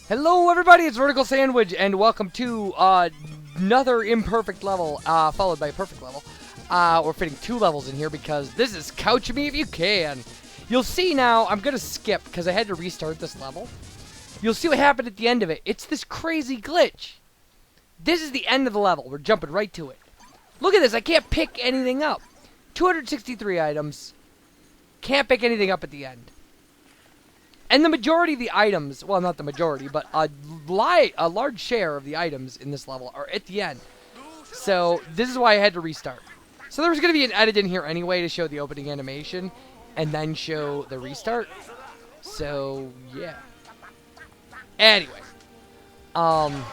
Hello everybody, it's VerticalSandwich, and welcome to another imperfect level, followed by a perfect level. We're fitting 2 levels in here because this is Cow-tch Me If You Can. You'll see now, I'm going to skip because I had to restart this level. You'll see what happened at the end of it. It's this crazy glitch. This is the end of the level. We're jumping right to it. Look at this, I can't pick anything up. 263 items. Can't pick anything up at the end. And the majority of the items, well, not the majority, but a large share of the items in this level are at the end. So this is why I had to restart. So there was going to be an edit in here anyway to show the opening animation and then show the restart. So, yeah. Anyway. Yeah,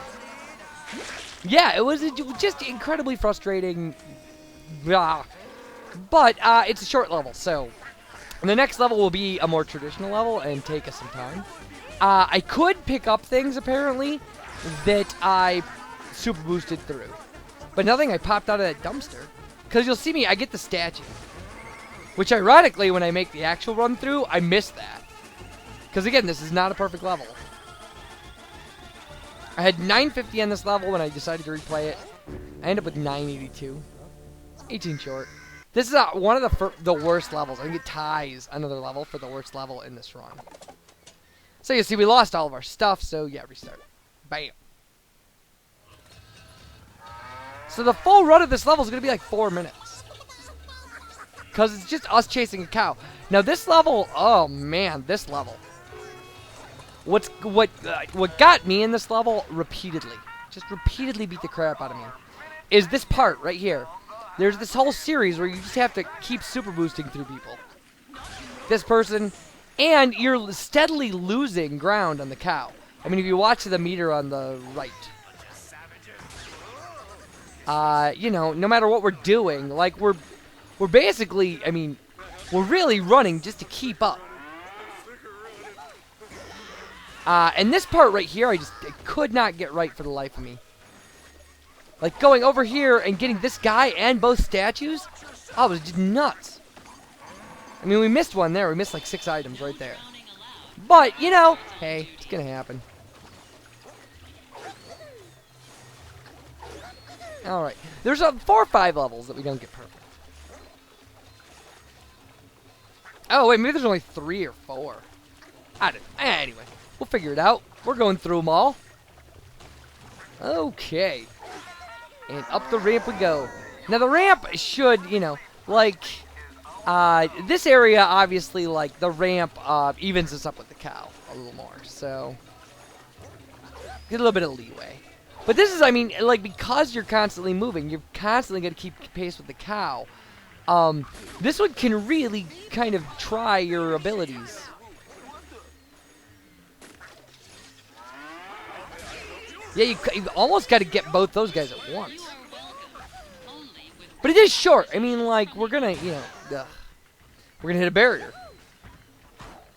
it was just incredibly frustrating. But it's a short level, so... And the next level will be a more traditional level and take us some time. I could pick up things, apparently, that I super boosted through. But nothing I popped out of that dumpster. Because you'll see me, I get the statue. Which, ironically, when I make the actual run through, I miss that. Because, again, this is not a perfect level. I had 950 on this level when I decided to replay it. I ended up with 982. 18 short. This is one of the worst levels. I think it ties another level for the worst level in this run. So you see, we lost all of our stuff, so yeah, restart. Bam. So the full run of this level is going to be like 4 minutes. Because it's just us chasing a cow. Now this level, oh man, this level. What got me in this level repeatedly, just repeatedly beat the crap out of me, is this part right here. There's this whole series where you just have to keep super boosting through people. This person, and you're steadily losing ground on the cow. I mean, if you watch the meter on the right. You know, no matter what we're doing, like we're basically, I mean, we're really running just to keep up. And this part right here, I could not get right for the life of me. Like, going over here and getting this guy and both statues, oh, it was just nuts. I mean, we missed one there. We missed, like, 6 items right there. But, you know, hey, it's gonna happen. Alright. There's 4 or 5 levels that we don't get perfect. Oh, wait, maybe there's only 3 or 4. I don't know. Anyway, we'll figure it out. We're going through them all. Okay. And up the ramp we go. Now the ramp should, you know, like, this area, obviously, like, the ramp evens us up with the cow a little more. So, get a little bit of leeway. But this is, I mean, like, because you're constantly moving, you're constantly going to keep pace with the cow. This one can really kind of try your abilities. Yeah, you almost got to get both those guys at once. But it is short. I mean, like, we're going to, you know, we're going to hit a barrier.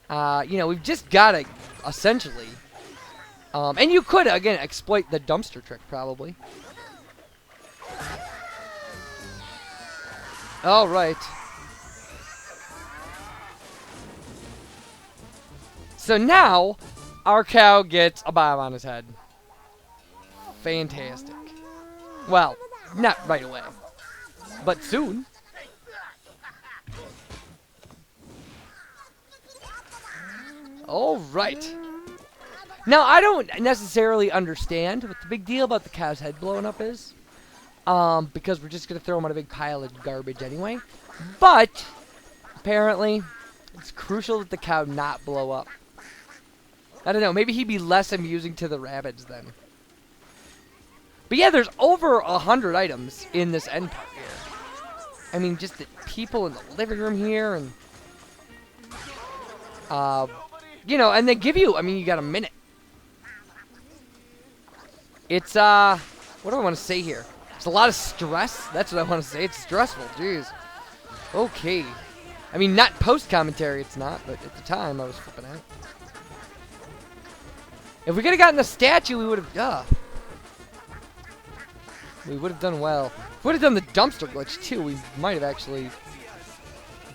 You know, we've just got to, essentially. And you could, again, exploit the dumpster trick, probably. All right. So now, our cow gets a bomb on his head. Fantastic. Well, not right away, but soon. All right. Now, I don't necessarily understand what the big deal about the cow's head blowing up is, because we're just going to throw him on a big pile of garbage anyway. But, apparently, it's crucial that the cow not blow up. I don't know, maybe he'd be less amusing to the Rabbids then. But yeah, there's over 100 items in this end part here. I mean, just the people in the living room here, and you know, and they give you, I mean, you got a minute. It's what do I want to say here? It's a lot of stress. That's what I want to say. It's stressful. Jeez. Okay. I mean, not post commentary. It's not, but at the time I was flipping out. If we could have gotten the statue, we would have. We would have done well. If we would have done the dumpster glitch too, we might have actually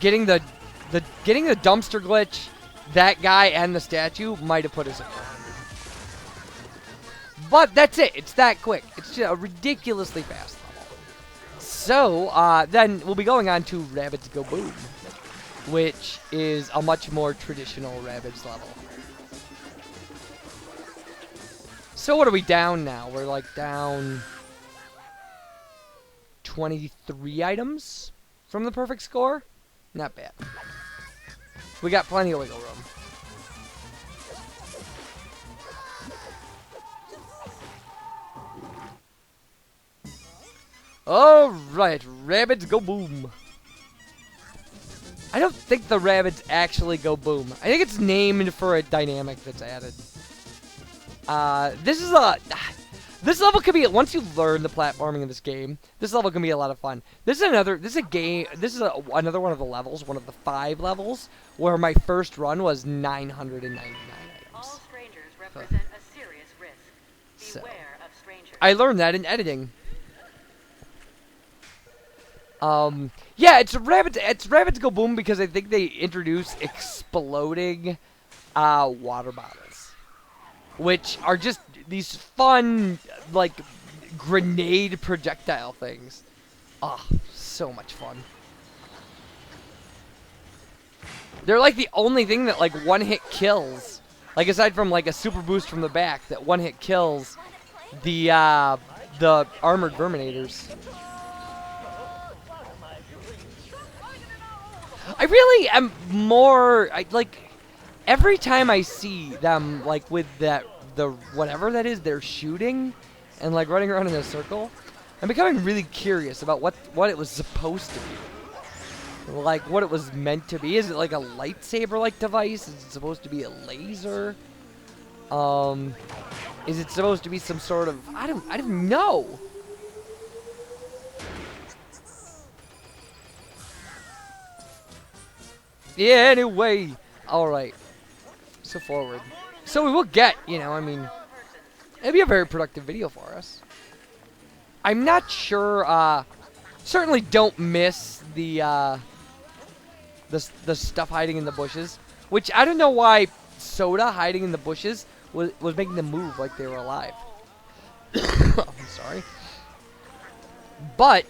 getting the dumpster glitch, that guy and the statue might have put us at 400. But that's it. It's that quick. It's just a ridiculously fast level. So, then we'll be going on to Rabbids Go Boom, which is a much more traditional Rabbids level. So what are we down now? We're like down 23 items from the perfect score. Not bad. We got plenty of wiggle room. Alright, Rabbids Go Boom. I don't think the Rabbids actually go boom. I think it's named for a dynamic that's added. This level can be, once you learn the platforming of this game, this level can be a lot of fun. This is another one of the levels, one of the 5 levels, where my first run was 999 items. All strangers represent a serious risk. Beware of strangers. I learned that in editing. Yeah, it's Rabbids Go Boom because I think they introduce exploding water bottles, which are just these fun, like, grenade projectile things. Oh, so much fun. They're like the only thing that, like, one hit kills. Like, aside from, like, a super boost from the back, that one hit kills the armored Verminators. I really am more, like, every time I see them, like, with the whatever that is they're shooting and, like, running around in a circle, I'm becoming really curious about what it was supposed to be. Like, what it was meant to be. Is it like a lightsaber-like device? Is it supposed to be a laser? Is it supposed to be some sort of, I don't know. Yeah, anyway. Alright. So forward. So we will get, you know, I mean, it'll be a very productive video for us. I'm not sure, certainly don't miss the stuff hiding in the bushes. Which, I don't know why Soda hiding in the bushes was making them move like they were alive. I'm sorry. But,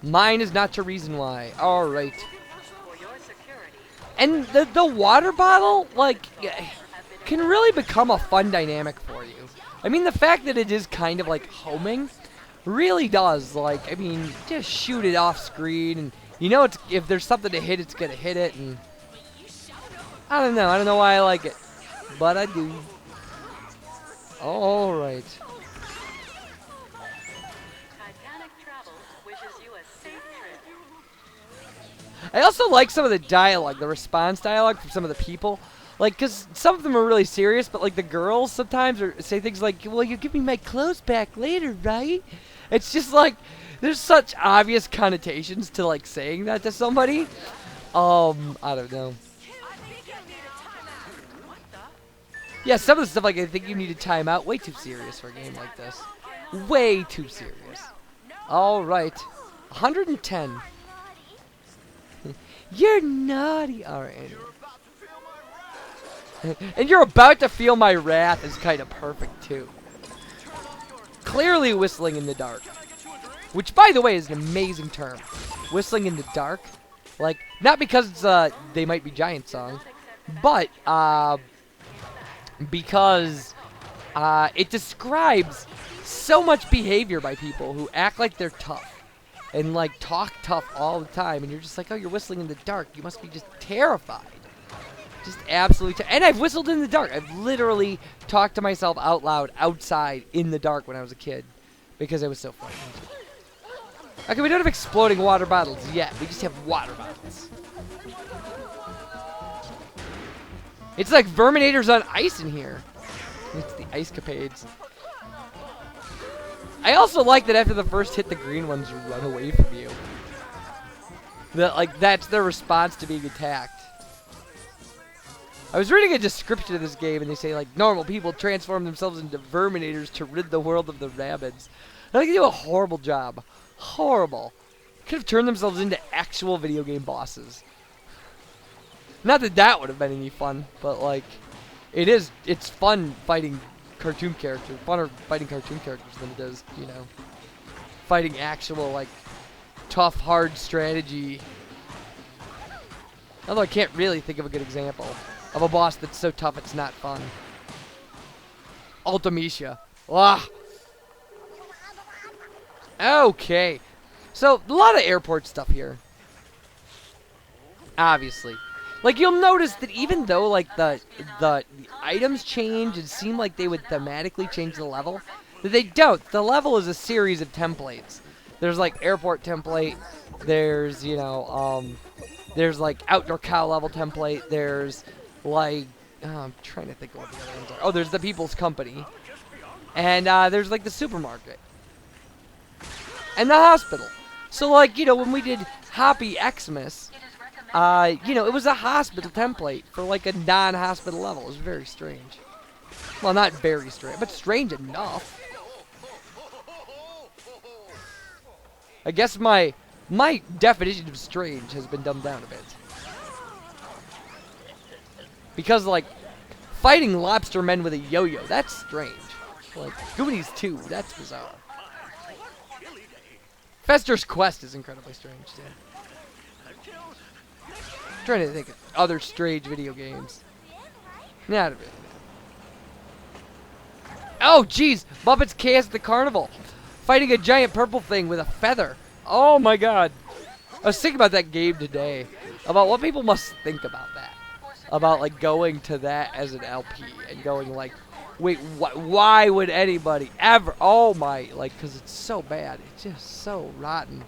mine is not to reason why. Alright. And the water bottle, like, can really become a fun dynamic for you. I mean, the fact that it is kind of like homing really does, like, I mean, just shoot it off screen, and you know, if there's something to hit, it's gonna hit it, and I don't know why I like it, but I do. Alright. I also like some of the dialogue, the response dialogue from some of the people. Like, because some of them are really serious, but, like, the girls sometimes say things like, well, you'll give me my clothes back later, right? It's just, like, there's such obvious connotations to, like, saying that to somebody. I don't know. Yeah, some of the stuff, like, I think you need a timeout. Way too serious for a game like this. Way too serious. Alright. 110. You're naughty. Alright, anyway. And you're about to feel my wrath is kind of perfect, too. Clearly whistling in the dark. Which, by the way, is an amazing term. Whistling in the dark. Like, not because it's, They Might Be Giant song, but, because, it describes so much behavior by people who act like they're tough. And, like, talk tough all the time. And you're just like, oh, you're whistling in the dark. You must be just terrified. Just absolutely and I've whistled in the dark. I've literally talked to myself out loud outside in the dark when I was a kid. Because it was so fun. Okay, we don't have exploding water bottles yet. We just have water bottles. It's like Verminators on ice in here. It's the ice capades. I also like that after the first hit, the green ones run away from you. That, like, that's their response to being attacked. I was reading a description of this game, and they say, like, normal people transform themselves into Verminators to rid the world of the Rabbids. I think they do a horrible job. Horrible. Could have turned themselves into actual video game bosses. Not that that would have been any fun, but, like, it's fun fighting cartoon characters, funner fighting cartoon characters than it is, you know, fighting actual, like, tough, hard strategy. Although I can't really think of a good example of a boss that's so tough it's not fun. Ultimecia. Ah. Okay. So, a lot of airport stuff here. Obviously. Like, you'll notice that even though, like, the items change and seem like they would thematically change the level, that they don't. The level is a series of templates. There's, like, airport template. There's, you know, there's, like, outdoor cow level template. There's, like, I'm trying to think of what the other ones are. Oh, there's the People's Company. And, there's, like, the supermarket. And the hospital. So, like, you know, when we did Happy Xmas, you know, it was a hospital template for, like, a non-hospital level. It was very strange. Well, not very strange, but strange enough. I guess my definition of strange has been dumbed down a bit. Because, like, fighting lobster men with a yo-yo, that's strange. Like, Goonies 2, that's bizarre. Fester's Quest is incredibly strange, too. I'm trying to think of other strange video games. Not really. Oh, jeez! Muppets Chaos at the Carnival. Fighting a giant purple thing with a feather. Oh, my God. I was thinking about that game today. About what people must think about that. About, like, going to that as an LP. And going, like, wait, why would anybody ever? Oh, my. Like, because it's so bad. It's just so rotten.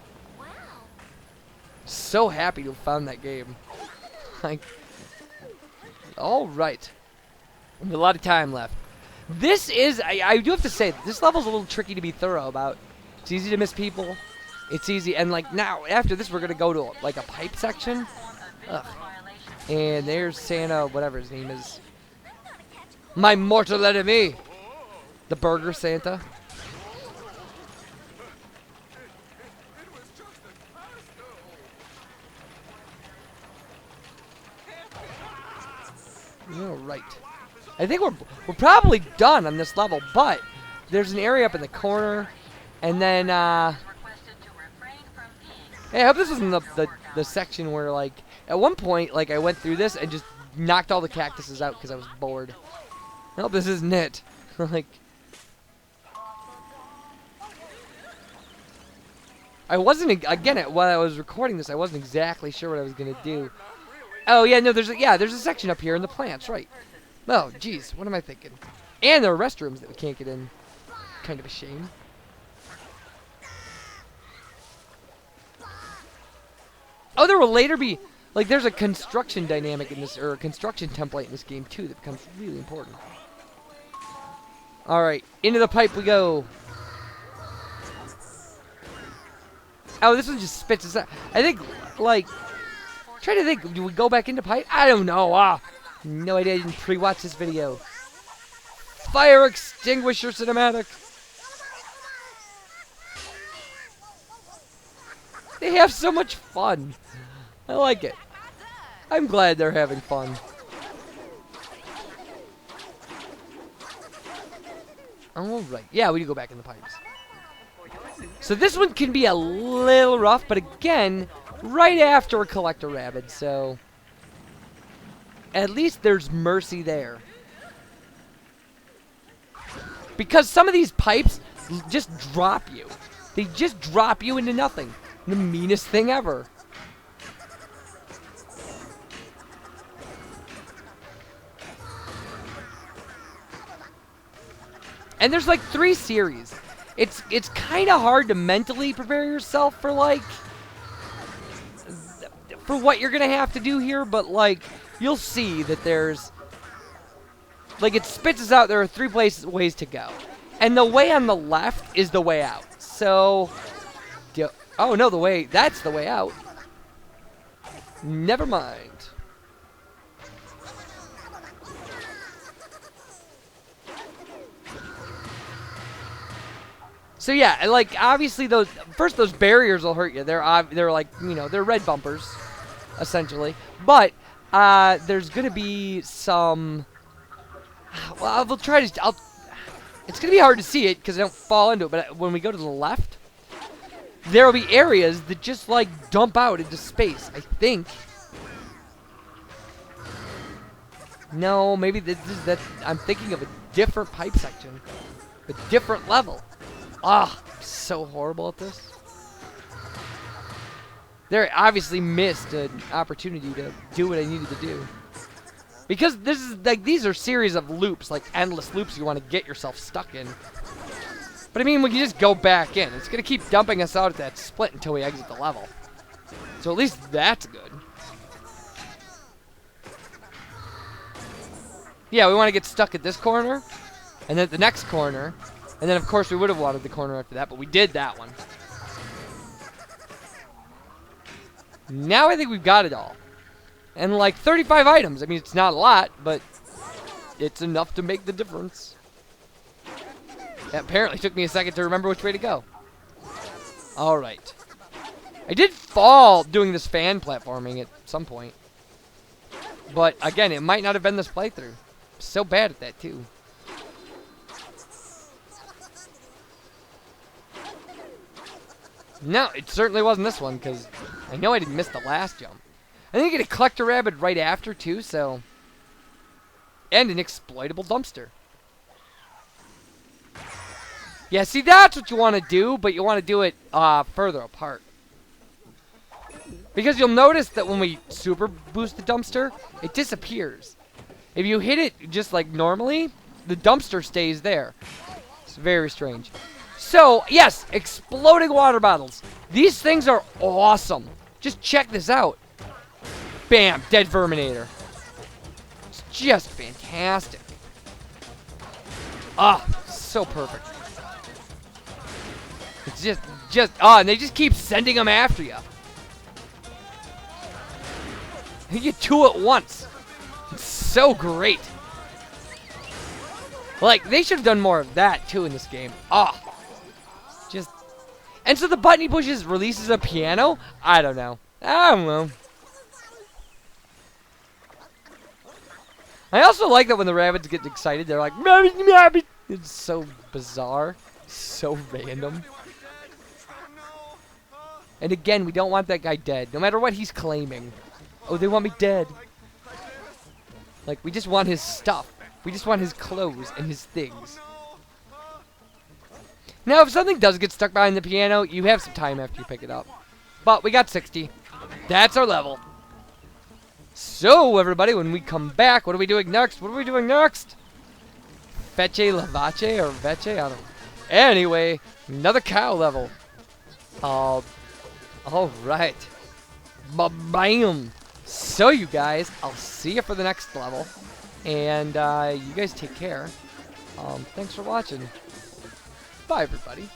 So happy to have found that game. Like, alright. A lot of time left. This is, I do have to say, this level's a little tricky to be thorough about. It's easy to miss people. It's easy, and like now, after this, we're going to go to like a pipe section. Ugh. And there's Santa, whatever his name is. My mortal enemy. The Burger Santa. All right. I think we're probably done on this level, but there's an area up in the corner, and then hey, I hope this isn't the section where like at one point like I went through this and just knocked all the cactuses out because I was bored. I hope this isn't it. Like I wasn't again while I was recording this, I wasn't exactly sure what I was gonna do. Oh yeah, no, there's a section up here in the plants, right? Oh, jeez, what am I thinking? And there are restrooms that we can't get in. Kind of a shame. Oh, there will later be, like, there's a construction dynamic in this, or a construction template in this game, too, that becomes really important. Alright, into the pipe we go. Oh, this one just spits us out. I think, like, trying to think, do we go back into pipe? I don't know, no idea, I didn't pre-watch this video. Fire extinguisher cinematic. They have so much fun. I like it. I'm glad they're having fun. Alright, yeah, we need to go back in the pipes. So this one can be a little rough, but again, right after a collector rabbit, so at least there's mercy there. Because some of these pipes just drop you. They just drop you into nothing. The meanest thing ever. And there's like 3 series. It's kind of hard to mentally prepare yourself for like for what you're gonna have to do here, but like you'll see that there's like it spits us out. There are 3 ways to go, and the way on the left is the way out. So, oh no, that's the way out. Never mind. So yeah, like obviously those barriers will hurt you. They're like, you know, they're red bumpers, essentially. But there's gonna be some. Well, I'll try to. It's going to be hard to see it because I don't fall into it, but when we go to the left, there will be areas that just, like, dump out into space, I think. No, maybe that I'm thinking of a different pipe section. A different level. Ah, I'm so horrible at this. There obviously missed an opportunity to do what I needed to do. Because this is like these are series of loops, like endless loops you want to get yourself stuck in. But I mean, we can just go back in. It's gonna keep dumping us out at that split until we exit the level. So at least that's good. Yeah, we want to get stuck at this corner, and then at the next corner, and then of course we would have wanted the corner after that, but we did that one. Now I think we've got it all. And like 35 items. I mean, it's not a lot, but it's enough to make the difference. That apparently took me a second to remember which way to go. Alright. I did fall doing this fan platforming at some point. But again, it might not have been this playthrough. I'm so bad at that too. No, it certainly wasn't this one, because I know I didn't miss the last jump. I think I get a collector rabbit right after, too, so... And an exploitable dumpster. Yeah, see, that's what you want to do, but you want to do it further apart. Because you'll notice that when we super boost the dumpster, it disappears. If you hit it just like normally, the dumpster stays there. It's very strange. So, yes, exploding water bottles. These things are awesome. Just check this out. Bam, dead Verminator. It's just fantastic. Ah, so perfect. It's and they just keep sending them after you. You get two at once. It's so great. Like, they should have done more of that, too, in this game. Ah. And so the button he pushes releases a piano? I don't know. I don't know. I also like that when the rabbits get excited, they're like, rabbit, rabbit. It's so bizarre. So random. And again, we don't want that guy dead, no matter what he's claiming. Oh, they want me dead. Like, we just want his stuff. We just want his clothes and his things. Now, if something does get stuck behind the piano, you have some time after you pick it up. But we got 60. That's our level. So, everybody, when we come back, what are we doing next? What are we doing next? Fetche lavache or veche? I don't know. Anyway, another cow level. Alright. Ba-bam. So, you guys, I'll see you for the next level. And, you guys take care. Thanks for watching. Bye, everybody.